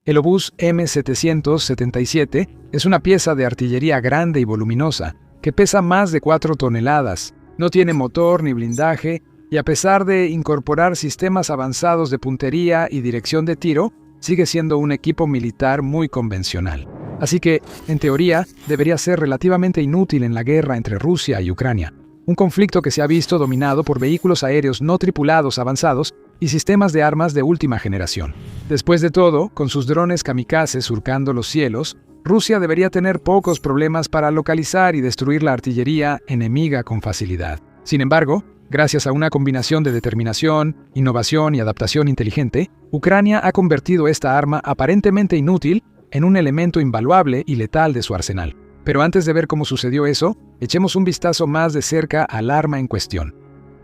El obús M777 es una pieza de artillería grande y voluminosa, que pesa más de 4 toneladas, no tiene motor ni blindaje, y a pesar de incorporar sistemas avanzados de puntería y dirección de tiro, sigue siendo un equipo militar muy convencional. Así que, en teoría, debería ser relativamente inútil en la guerra entre Rusia y Ucrania, un conflicto que se ha visto dominado por vehículos aéreos no tripulados avanzados y sistemas de armas de última generación. Después de todo, con sus drones kamikazes surcando los cielos, Rusia debería tener pocos problemas para localizar y destruir la artillería enemiga con facilidad. Sin embargo, gracias a una combinación de determinación, innovación y adaptación inteligente, Ucrania ha convertido esta arma aparentemente inútil en un elemento invaluable y letal de su arsenal. Pero antes de ver cómo sucedió eso, echemos un vistazo más de cerca al arma en cuestión.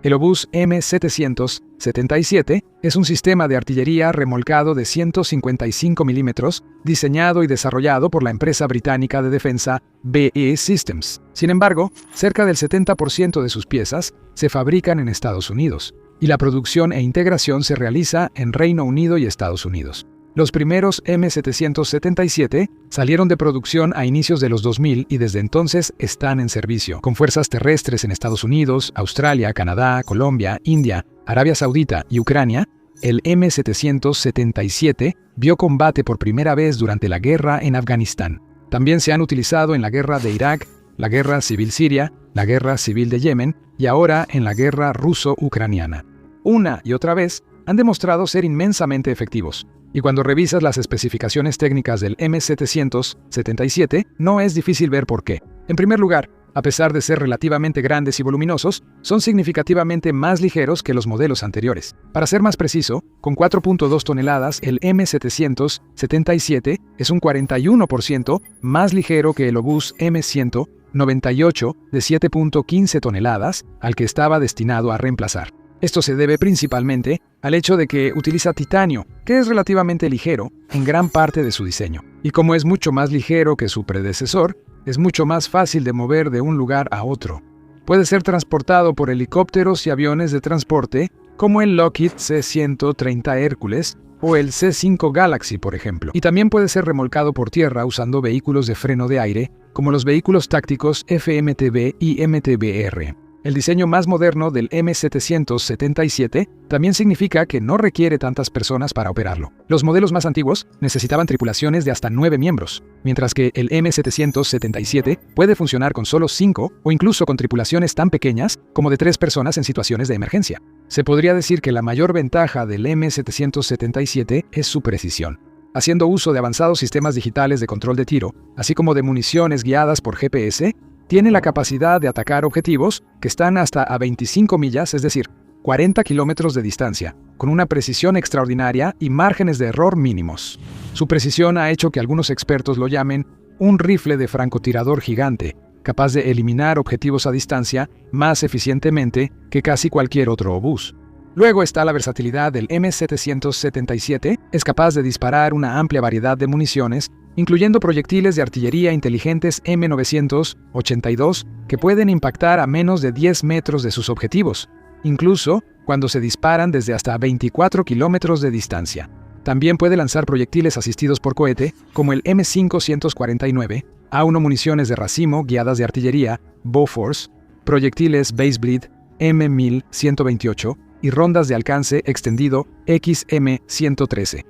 El obús M777 es un sistema de artillería remolcado de 155 milímetros, diseñado y desarrollado por la empresa británica de defensa BAE Systems. Sin embargo, cerca del 70% de sus piezas se fabrican en Estados Unidos, y la producción e integración se realiza en Reino Unido y Estados Unidos. Los primeros M777 salieron de producción a inicios de los 2000 y desde entonces están en servicio, con fuerzas terrestres en Estados Unidos, Australia, Canadá, Colombia, India, Arabia Saudita y Ucrania. El M777 vio combate por primera vez durante la guerra en Afganistán. También se han utilizado en la guerra de Irak, la guerra civil siria, la guerra civil de Yemen y ahora en la guerra ruso-ucraniana. Una y otra vez han demostrado ser inmensamente efectivos. Y cuando revisas las especificaciones técnicas del M777, no es difícil ver por qué. En primer lugar, a pesar de ser relativamente grandes y voluminosos, son significativamente más ligeros que los modelos anteriores. Para ser más preciso, con 4.2 toneladas, el M777 es un 41% más ligero que el obús M198 de 7.15 toneladas, al que estaba destinado a reemplazar. Esto se debe principalmente al hecho de que utiliza titanio, que es relativamente ligero en gran parte de su diseño. Y como es mucho más ligero que su predecesor, es mucho más fácil de mover de un lugar a otro. Puede ser transportado por helicópteros y aviones de transporte, como el Lockheed C-130 Hércules o el C-5 Galaxy, por ejemplo. Y también puede ser remolcado por tierra usando vehículos de freno de aire, como los vehículos tácticos FMTV y MTBR. El diseño más moderno del M777 también significa que no requiere tantas personas para operarlo. Los modelos más antiguos necesitaban tripulaciones de hasta 9 miembros, mientras que el M777 puede funcionar con solo 5 o incluso con tripulaciones tan pequeñas como de 3 personas en situaciones de emergencia. Se podría decir que la mayor ventaja del M777 es su precisión. Haciendo uso de avanzados sistemas digitales de control de tiro, así como de municiones guiadas por GPS, tiene la capacidad de atacar objetivos que están hasta a 25 millas, es decir, 40 kilómetros de distancia, con una precisión extraordinaria y márgenes de error mínimos. Su precisión ha hecho que algunos expertos lo llamen un rifle de francotirador gigante, capaz de eliminar objetivos a distancia más eficientemente que casi cualquier otro obús. Luego está la versatilidad del M777, es capaz de disparar una amplia variedad de municiones, incluyendo proyectiles de artillería inteligentes M982 que pueden impactar a menos de 10 metros de sus objetivos, incluso cuando se disparan desde hasta 24 kilómetros de distancia. También puede lanzar proyectiles asistidos por cohete, como el M549, A1 municiones de racimo guiadas de artillería, Bofors, proyectiles Baseblade M1128 y rondas de alcance extendido XM113.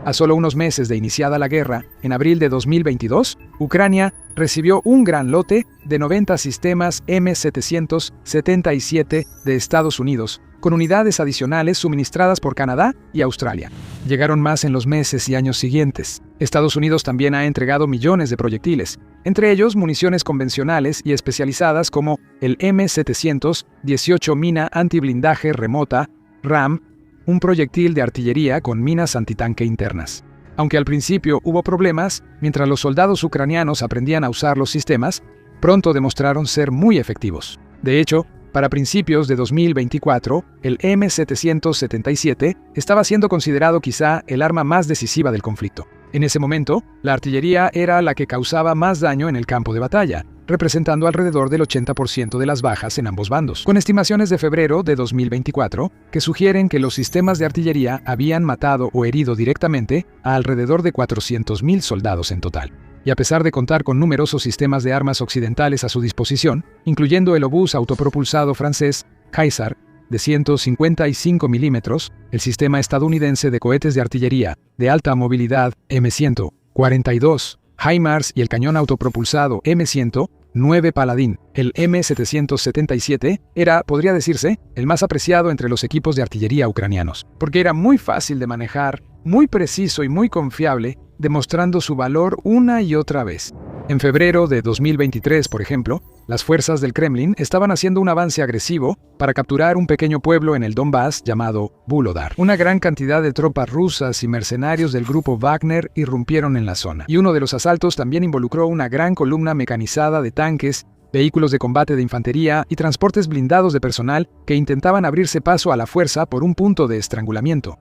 A solo unos meses de iniciada la guerra, en abril de 2022, Ucrania recibió un gran lote de 90 sistemas M777 de Estados Unidos, con unidades adicionales suministradas por Canadá y Australia. Llegaron más en los meses y años siguientes. Estados Unidos también ha entregado millones de proyectiles, entre ellos municiones convencionales y especializadas como el M718 mina antiblindaje remota, RAM, un proyectil de artillería con minas antitanque internas. Aunque al principio hubo problemas, mientras los soldados ucranianos aprendían a usar los sistemas, pronto demostraron ser muy efectivos. De hecho, para principios de 2024, el M777 estaba siendo considerado quizá el arma más decisiva del conflicto. En ese momento, la artillería era la que causaba más daño en el campo de batalla, representando alrededor del 80% de las bajas en ambos bandos, con estimaciones de febrero de 2024 que sugieren que los sistemas de artillería habían matado o herido directamente a alrededor de 400.000 soldados en total. Y a pesar de contar con numerosos sistemas de armas occidentales a su disposición, incluyendo el obús autopropulsado francés Caesar de 155 milímetros, el sistema estadounidense de cohetes de artillería de alta movilidad M142, HIMARS y el cañón autopropulsado M109 Paladin, el M777, podría decirse, el más apreciado entre los equipos de artillería ucranianos, porque era muy fácil de manejar, muy preciso y muy confiable, demostrando su valor una y otra vez. En febrero de 2023, por ejemplo, las fuerzas del Kremlin estaban haciendo un avance agresivo para capturar un pequeño pueblo en el Donbass llamado Vuhledar. Una gran cantidad de tropas rusas y mercenarios del grupo Wagner irrumpieron en la zona, y uno de los asaltos también involucró una gran columna mecanizada de tanques, vehículos de combate de infantería y transportes blindados de personal que intentaban abrirse paso a la fuerza por un punto de estrangulamiento.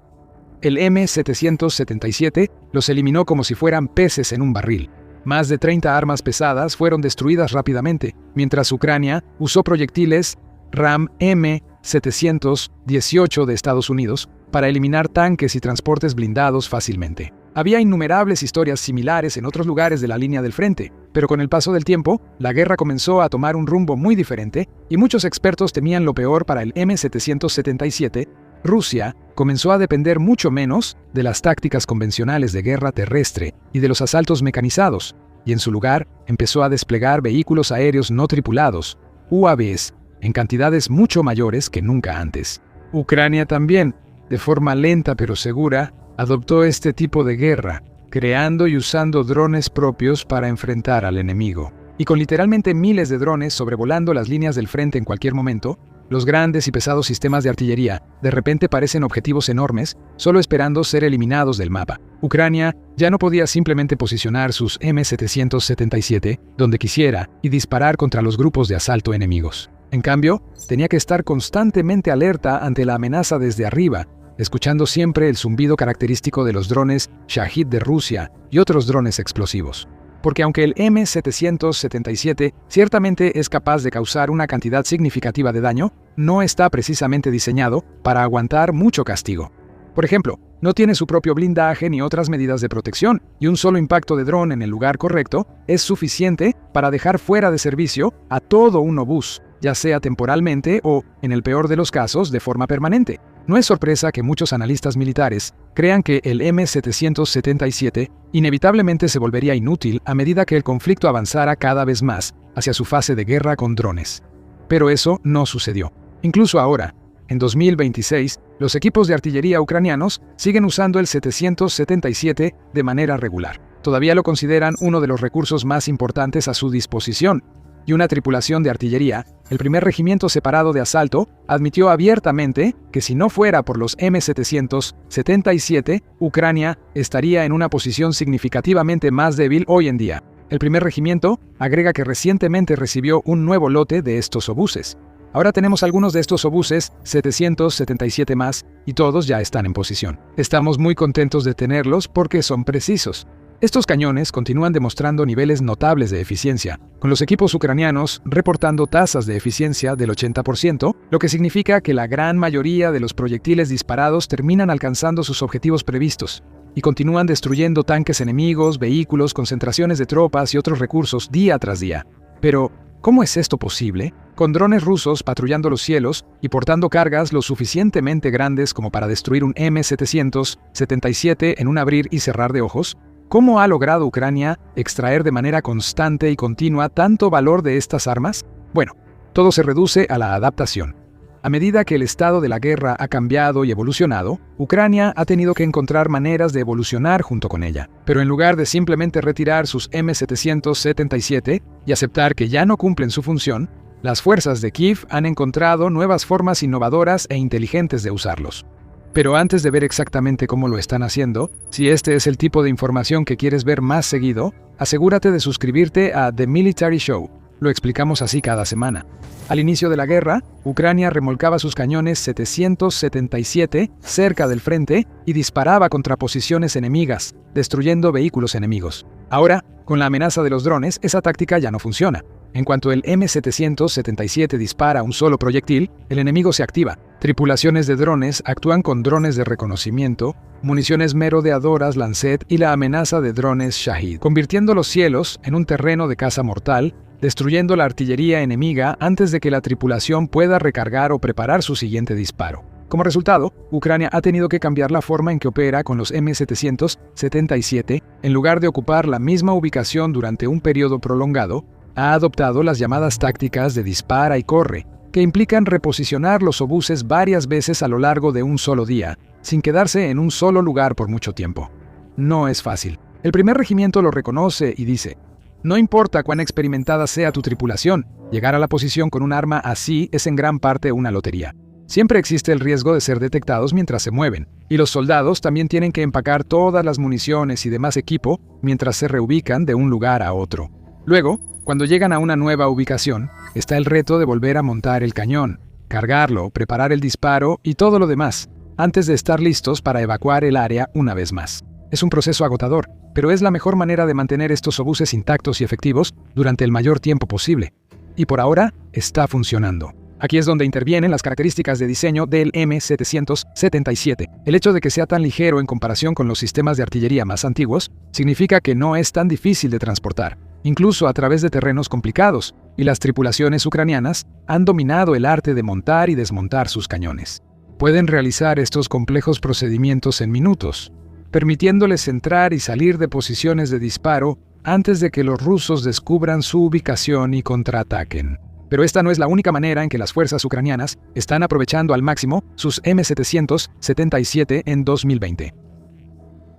El M777 los eliminó como si fueran peces en un barril. Más de 30 armas pesadas fueron destruidas rápidamente, mientras Ucrania usó proyectiles RAM M718 de Estados Unidos para eliminar tanques y transportes blindados fácilmente. Había innumerables historias similares en otros lugares de la línea del frente, pero con el paso del tiempo, la guerra comenzó a tomar un rumbo muy diferente y muchos expertos temían lo peor para el M777. Rusia comenzó a depender mucho menos de las tácticas convencionales de guerra terrestre y de los asaltos mecanizados, y en su lugar empezó a desplegar vehículos aéreos no tripulados, UAVs, en cantidades mucho mayores que nunca antes. Ucrania también, de forma lenta pero segura, adoptó este tipo de guerra, creando y usando drones propios para enfrentar al enemigo. Y con literalmente miles de drones sobrevolando las líneas del frente en cualquier momento, los grandes y pesados sistemas de artillería de repente parecen objetivos enormes, solo esperando ser eliminados del mapa. Ucrania ya no podía simplemente posicionar sus M777 donde quisiera y disparar contra los grupos de asalto enemigos. En cambio, tenía que estar constantemente alerta ante la amenaza desde arriba, escuchando siempre el zumbido característico de los drones Shahid de Rusia y otros drones explosivos. Porque aunque el M777 ciertamente es capaz de causar una cantidad significativa de daño, no está precisamente diseñado para aguantar mucho castigo. Por ejemplo, no tiene su propio blindaje ni otras medidas de protección, y un solo impacto de dron en el lugar correcto es suficiente para dejar fuera de servicio a todo un obús, ya sea temporalmente o, en el peor de los casos, de forma permanente. No es sorpresa que muchos analistas militares crean que el M777 inevitablemente se volvería inútil a medida que el conflicto avanzara cada vez más hacia su fase de guerra con drones. Pero eso no sucedió. Incluso ahora, en 2026, los equipos de artillería ucranianos siguen usando el 777 de manera regular. Todavía lo consideran uno de los recursos más importantes a su disposición, y una tripulación de artillería, el primer regimiento separado de asalto, admitió abiertamente que si no fuera por los M777, Ucrania estaría en una posición significativamente más débil hoy en día. El primer regimiento agrega que recientemente recibió un nuevo lote de estos obuses. Ahora tenemos algunos de estos obuses 777 más y todos ya están en posición. Estamos muy contentos de tenerlos porque son precisos. Estos cañones continúan demostrando niveles notables de eficiencia, con los equipos ucranianos reportando tasas de eficiencia del 80%, lo que significa que la gran mayoría de los proyectiles disparados terminan alcanzando sus objetivos previstos, y continúan destruyendo tanques enemigos, vehículos, concentraciones de tropas y otros recursos día tras día. Pero, ¿cómo es esto posible? Con drones rusos patrullando los cielos y portando cargas lo suficientemente grandes como para destruir un M777 en un abrir y cerrar de ojos, ¿cómo ha logrado Ucrania extraer de manera constante y continua tanto valor de estas armas? Bueno, todo se reduce a la adaptación. A medida que el estado de la guerra ha cambiado y evolucionado, Ucrania ha tenido que encontrar maneras de evolucionar junto con ella. Pero en lugar de simplemente retirar sus M777 y aceptar que ya no cumplen su función, las fuerzas de Kiev han encontrado nuevas formas innovadoras e inteligentes de usarlos. Pero antes de ver exactamente cómo lo están haciendo, si este es el tipo de información que quieres ver más seguido, asegúrate de suscribirte a The Military Show. Lo explicamos así cada semana. Al inicio de la guerra, Ucrania remolcaba sus cañones 777 cerca del frente y disparaba contra posiciones enemigas, destruyendo vehículos enemigos. Ahora, con la amenaza de los drones, esa táctica ya no funciona. En cuanto el M777 dispara un solo proyectil, el enemigo se activa. Tripulaciones de drones actúan con drones de reconocimiento, municiones merodeadoras Lancet y la amenaza de drones Shahid, convirtiendo los cielos en un terreno de caza mortal, destruyendo la artillería enemiga antes de que la tripulación pueda recargar o preparar su siguiente disparo. Como resultado, Ucrania ha tenido que cambiar la forma en que opera con los M777. En lugar de ocupar la misma ubicación durante un periodo prolongado, ha adoptado las llamadas tácticas de dispara y corre, que implican reposicionar los obuses varias veces a lo largo de un solo día, sin quedarse en un solo lugar por mucho tiempo. No es fácil. El primer regimiento lo reconoce y dice: no importa cuán experimentada sea tu tripulación, llegar a la posición con un arma así es en gran parte una lotería. Siempre existe el riesgo de ser detectados mientras se mueven, y los soldados también tienen que empacar todas las municiones y demás equipo mientras se reubican de un lugar a otro. Luego, cuando llegan a una nueva ubicación, está el reto de volver a montar el cañón, cargarlo, preparar el disparo y todo lo demás, antes de estar listos para evacuar el área una vez más. Es un proceso agotador, pero es la mejor manera de mantener estos obuses intactos y efectivos durante el mayor tiempo posible. Y por ahora, está funcionando. Aquí es donde intervienen las características de diseño del M777. El hecho de que sea tan ligero en comparación con los sistemas de artillería más antiguos significa que no es tan difícil de transportar, incluso a través de terrenos complicados, y las tripulaciones ucranianas han dominado el arte de montar y desmontar sus cañones. Pueden realizar estos complejos procedimientos en minutos, permitiéndoles entrar y salir de posiciones de disparo antes de que los rusos descubran su ubicación y contraataquen. Pero esta no es la única manera en que las fuerzas ucranianas están aprovechando al máximo sus M777 en 2020.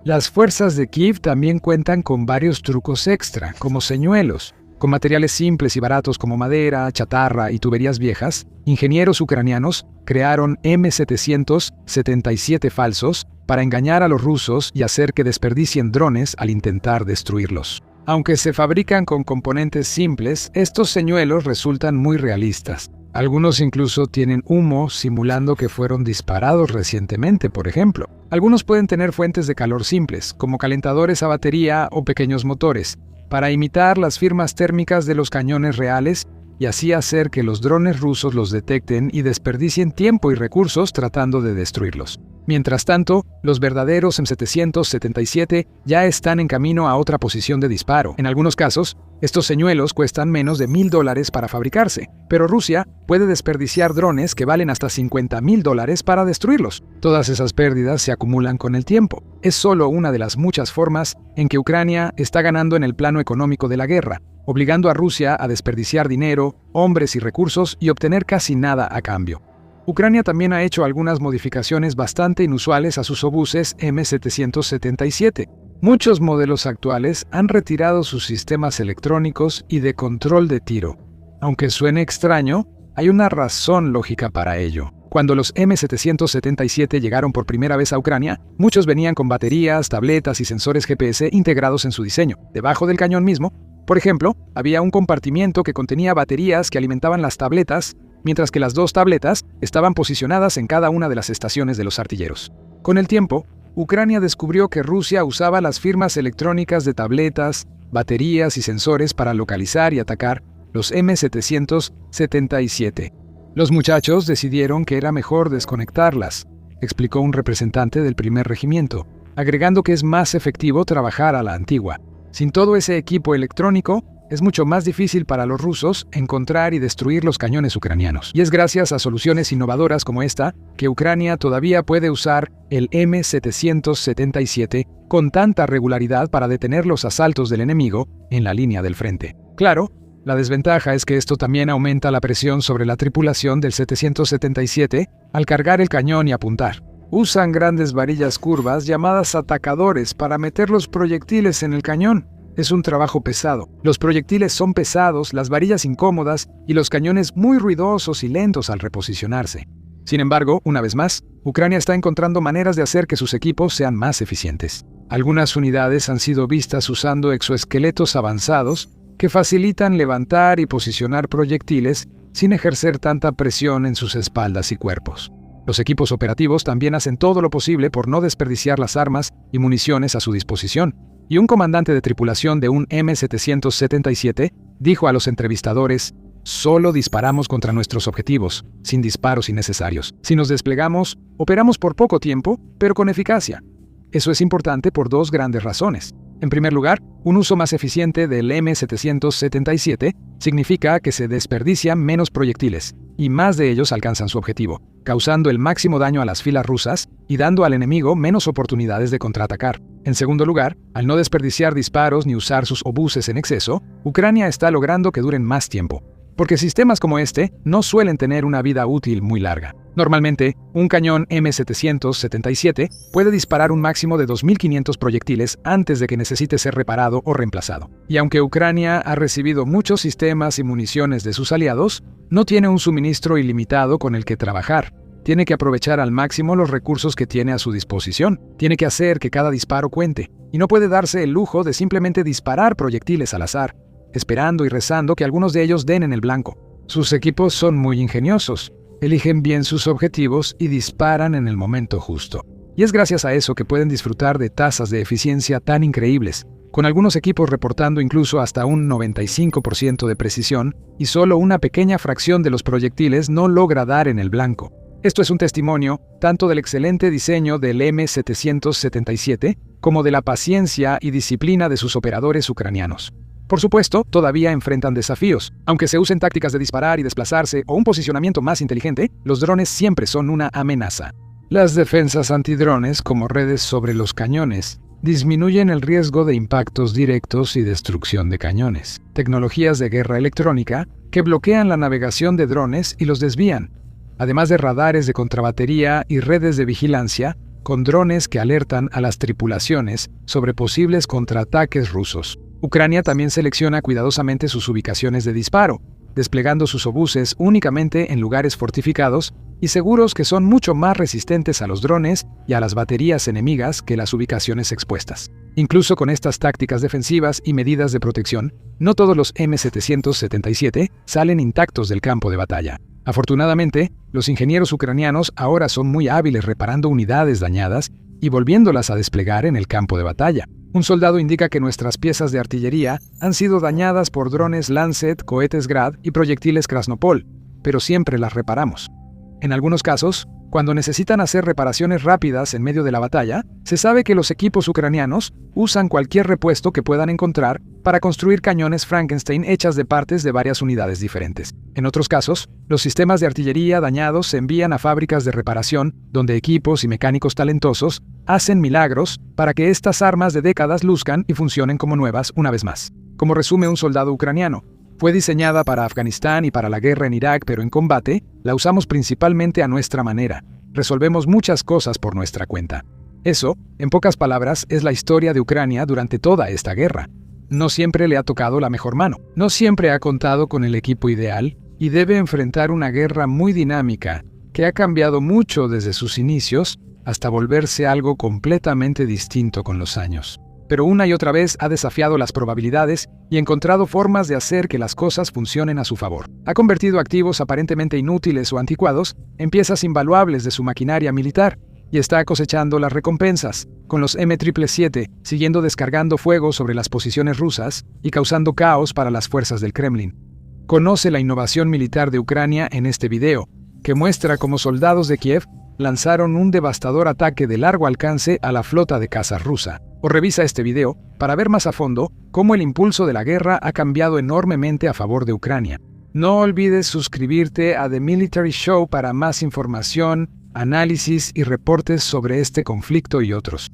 Las fuerzas de Kiev también cuentan con varios trucos extra, como señuelos. Con materiales simples y baratos como madera, chatarra y tuberías viejas, ingenieros ucranianos crearon M777 falsos para engañar a los rusos y hacer que desperdicien drones al intentar destruirlos. Aunque se fabrican con componentes simples, estos señuelos resultan muy realistas. Algunos incluso tienen humo simulando que fueron disparados recientemente, por ejemplo. Algunos pueden tener fuentes de calor simples, como calentadores a batería o pequeños motores, para imitar las firmas térmicas de los cañones reales y así hacer que los drones rusos los detecten y desperdicien tiempo y recursos tratando de destruirlos. Mientras tanto, los verdaderos M777 ya están en camino a otra posición de disparo. En algunos casos, estos señuelos cuestan menos de $1,000 para fabricarse, pero Rusia puede desperdiciar drones que valen hasta $50,000 para destruirlos. Todas esas pérdidas se acumulan con el tiempo. Es solo una de las muchas formas en que Ucrania está ganando en el plano económico de la guerra, obligando a Rusia a desperdiciar dinero, hombres y recursos y obtener casi nada a cambio. Ucrania también ha hecho algunas modificaciones bastante inusuales a sus obuses M777. Muchos modelos actuales han retirado sus sistemas electrónicos y de control de tiro. Aunque suene extraño, hay una razón lógica para ello. Cuando los M777 llegaron por primera vez a Ucrania, muchos venían con baterías, tabletas y sensores GPS integrados en su diseño. Debajo del cañón mismo, por ejemplo, había un compartimiento que contenía baterías que alimentaban las tabletas, mientras que las dos tabletas estaban posicionadas en cada una de las estaciones de los artilleros. Con el tiempo, Ucrania descubrió que Rusia usaba las firmas electrónicas de tabletas, baterías y sensores para localizar y atacar los M777. Los muchachos decidieron que era mejor desconectarlas, explicó un representante del primer regimiento, agregando que es más efectivo trabajar a la antigua. Sin todo ese equipo electrónico, es mucho más difícil para los rusos encontrar y destruir los cañones ucranianos. Y es gracias a soluciones innovadoras como esta que Ucrania todavía puede usar el M777 con tanta regularidad para detener los asaltos del enemigo en la línea del frente. Claro, la desventaja es que esto también aumenta la presión sobre la tripulación del 777 al cargar el cañón y apuntar. Usan grandes varillas curvas llamadas atacadores para meter los proyectiles en el cañón. Es un trabajo pesado. Los proyectiles son pesados, las varillas incómodas y los cañones muy ruidosos y lentos al reposicionarse. Sin embargo, una vez más, Ucrania está encontrando maneras de hacer que sus equipos sean más eficientes. Algunas unidades han sido vistas usando exoesqueletos avanzados que facilitan levantar y posicionar proyectiles sin ejercer tanta presión en sus espaldas y cuerpos. Los equipos operativos también hacen todo lo posible por no desperdiciar las armas y municiones a su disposición, y un comandante de tripulación de un M777 dijo a los entrevistadores: «Solo disparamos contra nuestros objetivos, sin disparos innecesarios. Si nos desplegamos, operamos por poco tiempo, pero con eficacia». Eso es importante por dos grandes razones. En primer lugar, un uso más eficiente del M777 significa que se desperdician menos proyectiles, y más de ellos alcanzan su objetivo, causando el máximo daño a las filas rusas y dando al enemigo menos oportunidades de contraatacar. En segundo lugar, al no desperdiciar disparos ni usar sus obuses en exceso, Ucrania está logrando que duren más tiempo, porque sistemas como este no suelen tener una vida útil muy larga. Normalmente, un cañón M777 puede disparar un máximo de 2.500 proyectiles antes de que necesite ser reparado o reemplazado. Y aunque Ucrania ha recibido muchos sistemas y municiones de sus aliados, no tiene un suministro ilimitado con el que trabajar. Tiene que aprovechar al máximo los recursos que tiene a su disposición. Tiene que hacer que cada disparo cuente, y no puede darse el lujo de simplemente disparar proyectiles al azar, esperando y rezando que algunos de ellos den en el blanco. Sus equipos son muy ingeniosos, eligen bien sus objetivos y disparan en el momento justo. Y es gracias a eso que pueden disfrutar de tasas de eficiencia tan increíbles, con algunos equipos reportando incluso hasta un 95% de precisión, y solo una pequeña fracción de los proyectiles no logra dar en el blanco. Esto es un testimonio tanto del excelente diseño del M777 como de la paciencia y disciplina de sus operadores ucranianos. Por supuesto, todavía enfrentan desafíos. Aunque se usen tácticas de disparar y desplazarse o un posicionamiento más inteligente, los drones siempre son una amenaza. Las defensas antidrones, como redes sobre los cañones, disminuyen el riesgo de impactos directos y destrucción de cañones. Tecnologías de guerra electrónica que bloquean la navegación de drones y los desvían, además de radares de contrabatería y redes de vigilancia, con drones que alertan a las tripulaciones sobre posibles contraataques rusos. Ucrania también selecciona cuidadosamente sus ubicaciones de disparo, desplegando sus obuses únicamente en lugares fortificados y seguros que son mucho más resistentes a los drones y a las baterías enemigas que las ubicaciones expuestas. Incluso con estas tácticas defensivas y medidas de protección, no todos los M777 salen intactos del campo de batalla. Afortunadamente, los ingenieros ucranianos ahora son muy hábiles reparando unidades dañadas y volviéndolas a desplegar en el campo de batalla. Un soldado indica que nuestras piezas de artillería han sido dañadas por drones Lancet, cohetes Grad y proyectiles Krasnopol, pero siempre las reparamos. En algunos casos, cuando necesitan hacer reparaciones rápidas en medio de la batalla, se sabe que los equipos ucranianos usan cualquier repuesto que puedan encontrar para construir cañones Frankenstein hechas de partes de varias unidades diferentes. En otros casos, los sistemas de artillería dañados se envían a fábricas de reparación, donde equipos y mecánicos talentosos hacen milagros para que estas armas de décadas luzcan y funcionen como nuevas una vez más. Como resume un soldado ucraniano: fue diseñada para Afganistán y para la guerra en Irak, pero en combate la usamos principalmente a nuestra manera. Resolvemos muchas cosas por nuestra cuenta. Eso, en pocas palabras, es la historia de Ucrania durante toda esta guerra. No siempre le ha tocado la mejor mano. No siempre ha contado con el equipo ideal y debe enfrentar una guerra muy dinámica que ha cambiado mucho desde sus inicios hasta volverse algo completamente distinto con los años. Pero una y otra vez ha desafiado las probabilidades y encontrado formas de hacer que las cosas funcionen a su favor. Ha convertido activos aparentemente inútiles o anticuados en piezas invaluables de su maquinaria militar y está cosechando las recompensas, con los M777 siguiendo descargando fuego sobre las posiciones rusas y causando caos para las fuerzas del Kremlin. Conoce la innovación militar de Ucrania en este video, que muestra cómo soldados de Kiev lanzaron un devastador ataque de largo alcance a la flota de cazas rusa. O revisa este video para ver más a fondo cómo el impulso de la guerra ha cambiado enormemente a favor de Ucrania. No olvides suscribirte a The Military Show para más información, análisis y reportes sobre este conflicto y otros.